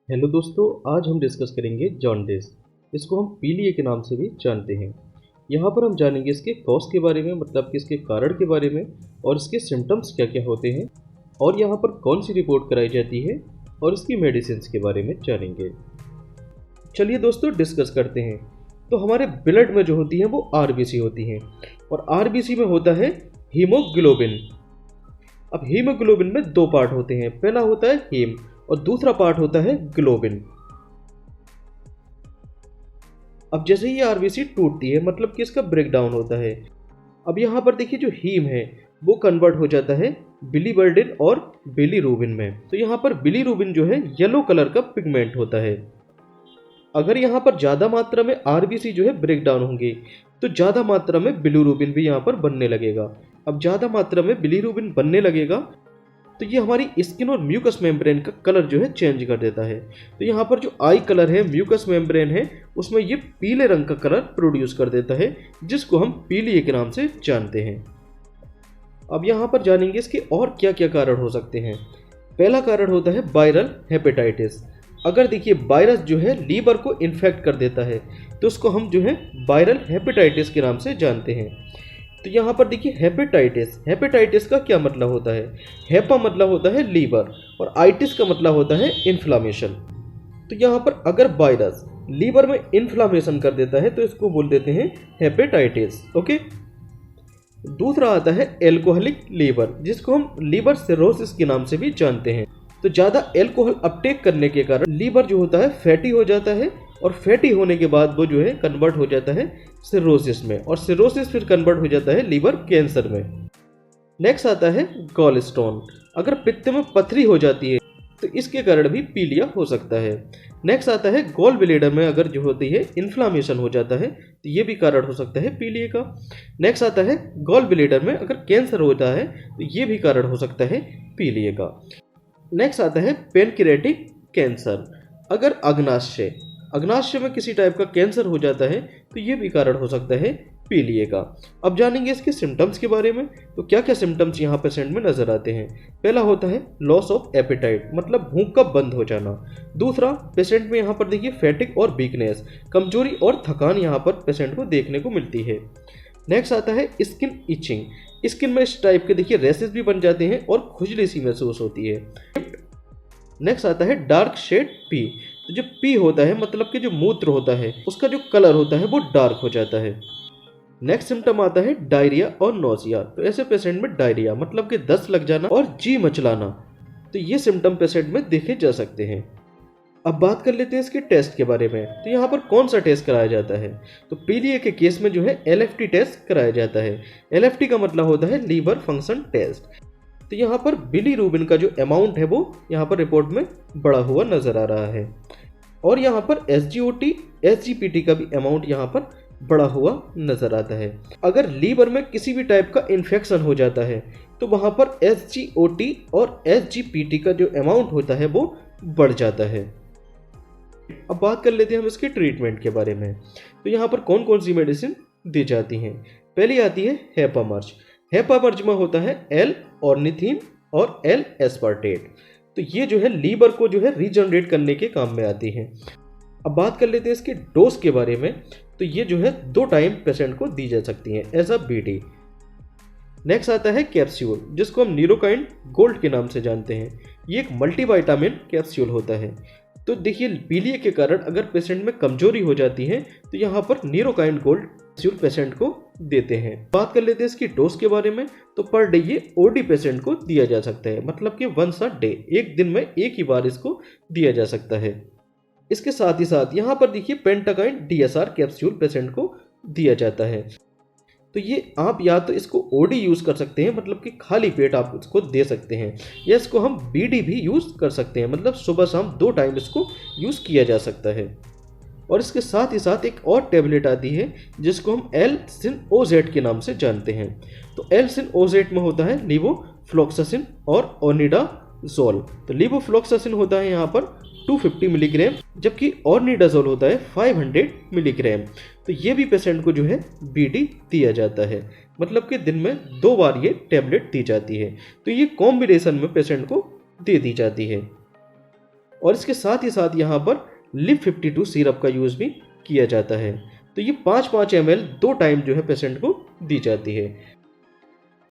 Hello दोस्तों, आज हम डिस्कस करेंगे जॉन्डिस। इसको हम पीलिया के नाम से भी जानते हैं। यहाँ पर हम जानेंगे इसके कॉज के बारे में, मतलब कि इसके कारण के बारे में, और इसके सिम्टम्स क्या क्या होते हैं, और यहाँ पर कौन सी रिपोर्ट कराई जाती है, और इसकी मेडिसिन के बारे में जानेंगे। चलिए दोस्तों डिस्कस करते हैं। तो हमारे ब्लड में जो होती है वो आरबीसी होती हैं, और आरबीसी में होता है हीमोग्लोबिन। अब हीमोग्लोबिन में दो पार्ट होते हैं, पहला होता है हीम और दूसरा पार्ट होता है ग्लोबिन। अब जैसे ही आरबीसी टूटती है, मतलब कि इसका ब्रेकडाउन होता है। अब यहाँ पर देखिए, जो हीम है वो कन्वर्ट हो जाता है बिलीवर्डिन और बिलीरूबिन में। तो यहाँ पर बिलीरूबिन जो है येलो कलर का पिगमेंट होता है। अगर यहाँ पर ज़्यादा मात्रा में आरबीसी जो है ब्रेक डाउन होंगे, तो ज़्यादा मात्रा में बिलीरूबिन भी यहाँ पर बनने लगेगा। अब ज़्यादा मात्रा में बिलीरूबिन बनने लगेगा तो ये हमारी स्किन और म्यूकस मेम्ब्रेन का कलर जो है चेंज कर देता है। तो यहाँ पर जो आई कलर है, म्यूकस मेम्ब्रेन है, उसमें ये पीले रंग का कलर प्रोड्यूस कर देता है, जिसको हम पीलिया के नाम से जानते हैं। अब यहाँ पर जानेंगे इसके और क्या क्या कारण हो सकते हैं। पहला कारण होता है वायरल हेपेटाइटिस। अगर देखिए वायरस जो है लीवर को इन्फेक्ट कर देता है, तो उसको हम जो है वायरल हेपेटाइटिस के नाम से जानते हैं। तो यहाँ पर देखिए हेपेटाइटिस का क्या मतलब होता है। हेपा मतलब होता है लीवर, और आइटिस का मतलब होता है इन्फ्लामेशन। तो यहाँ पर अगर वायरस लीवर में इन्फ्लामेशन कर देता है तो इसको बोल देते हैं हेपेटाइटिस। ओके। दूसरा आता है एल्कोहलिक लीवर, जिसको हम लीवर सिरोसिस के नाम से भी जानते हैं। तो ज़्यादा एल्कोहल अपटेक करने के कारण लीवर जो होता है फैटी हो जाता है, और फैटी होने के बाद वो जो है कन्वर्ट हो जाता है सिरोसिस में, और सिरोसिस फिर कन्वर्ट हो जाता है लीवर कैंसर में। नेक्स्ट आता है गॉल स्टोन। अगर पित्त में पथरी हो जाती है तो इसके कारण भी पीलिया हो सकता है। नेक्स्ट आता है गॉल ब्लैडर में अगर जो होती है इन्फ्लामेशन हो जाता है, तो ये भी कारण हो सकता है पीलिया का। नेक्स्ट आता है गॉल ब्लैडर में अगर कैंसर होता है, तो ये भी कारण हो सकता है पीलिया का। नेक्स्ट आता है पेनक्रियाटिक कैंसर। अगर अग्नाशय में किसी टाइप का कैंसर हो जाता है, तो ये भी कारण हो सकता है पीलिया का। अब जानेंगे इसके सिम्टम्स के बारे में। तो क्या क्या सिम्टम्स यहाँ पेशेंट में नजर आते हैं। पहला होता है लॉस ऑफ एपेटाइट, मतलब भूख का बंद हो जाना। दूसरा, पेशेंट में यहाँ पर देखिए फैटिक और वीकनेस, कमजोरी और थकान यहाँ पर पेशेंट को देखने को मिलती है। नेक्स्ट आता है स्किन इचिंग। स्किन में इस टाइप के देखिए रेसेस भी बन जाते हैं और खुजली सी महसूस होती है। नेक्स्ट आता है डार्क शेड पी। तो जो पी होता है, मतलब कि जो मूत्र होता है, उसका जो कलर होता है वो डार्क हो जाता है। नेक्स्ट सिम्टम आता है डायरिया और नोजिया। तो ऐसे पेशेंट में डायरिया मतलब कि दस्त लग जाना और जी मचलाना, तो ये सिम्टम पेशेंट में देखे जा सकते हैं। अब बात कर लेते हैं इसके टेस्ट के बारे में। तो यहाँ पर कौन सा टेस्ट कराया जाता है। तो पीलिया के केस में जो है एलएफटी टेस्ट कराया जाता है। एलएफटी का मतलब होता है लीवर फंक्शन टेस्ट। तो यहाँ पर बिलीरूबिन का जो अमाउंट है वो यहाँ पर रिपोर्ट में बढ़ा हुआ नजर आ रहा है, और यहाँ पर एसजीओटी एसजीपीटी का भी अमाउंट यहाँ पर बढ़ा हुआ नजर आता है। अगर लीवर में किसी भी टाइप का इन्फेक्शन हो जाता है, तो वहाँ पर एसजीओटी और एसजीपीटी का जो अमाउंट होता है वो बढ़ जाता है। अब बात कर लेते हैं हम इसके ट्रीटमेंट के बारे में। तो यहाँ पर कौन कौन सी मेडिसिन दी जाती हैं। पहली आती है हेपामर्ज। हेपामर्ज में होता है एल ऑर्निथिन और एल एस्पार्टेट। तो ये जो है लीवर को जो है रीजनरेट करने के काम में आती है। अब बात कर लेते हैं इसके डोज के बारे में। तो ये जो है 2 टाइम पेशेंट को दी जा सकती है एज अ बीडी। नेक्स्ट आता है कैप्सूल, जिसको हम नीरोकाइन गोल्ड के नाम से जानते हैं। ये एक मल्टीविटामिन कैप्सूल होता है। तो देखिए पीलिया के कारण अगर पेशेंट में कमजोरी हो जाती है, तो यहाँ पर नीरोकाइन गोल्ड कैप्सूल पेशेंट को देते हैं। बात कर लेते हैं इसकी डोज के बारे में। तो पर डे ये ओडी पेशेंट को दिया जा सकता है, मतलब कि वंस अ डे, एक दिन में एक ही बार इसको दिया जा सकता है। इसके साथ ही साथ यहाँ पर देखिए पेंटाकाइन डीएसआर कैप्सूल पेशेंट को दिया जाता है। तो ये आप या तो इसको ओडी यूज कर सकते हैं, मतलब कि खाली पेट आप इसको दे सकते हैं, या इसको हम बीडी भी यूज कर सकते हैं, मतलब सुबह शाम 2 टाइम इसको यूज किया जा सकता है। और इसके साथ ही साथ एक और टेबलेट आती है जिसको हम एल-सिन-ओ-जेड के नाम से जानते हैं। तो एल-सिन-ओ-जेड में होता है लीवोफ्लॉक्सासिन और ओनिडाजोल। तो लीवोफ्लॉक्सासिन होता है यहाँ पर 250 मिलीग्राम, जबकि ऑर्निडाजोल होता है 500 मिलीग्राम। तो ये भी पेशेंट को जो है बीडी दिया जाता है, मतलब कि दिन में 2 बार ये टेबलेट दी जाती है। तो ये कॉम्बिनेशन में पेशेंट को दे दी जाती है। और इसके साथ ही साथ यहाँ पर लिप 52 सिरप का यूज़ भी किया जाता है। तो ये 5-5 ml 2 टाइम जो है पेशेंट को दी जाती है।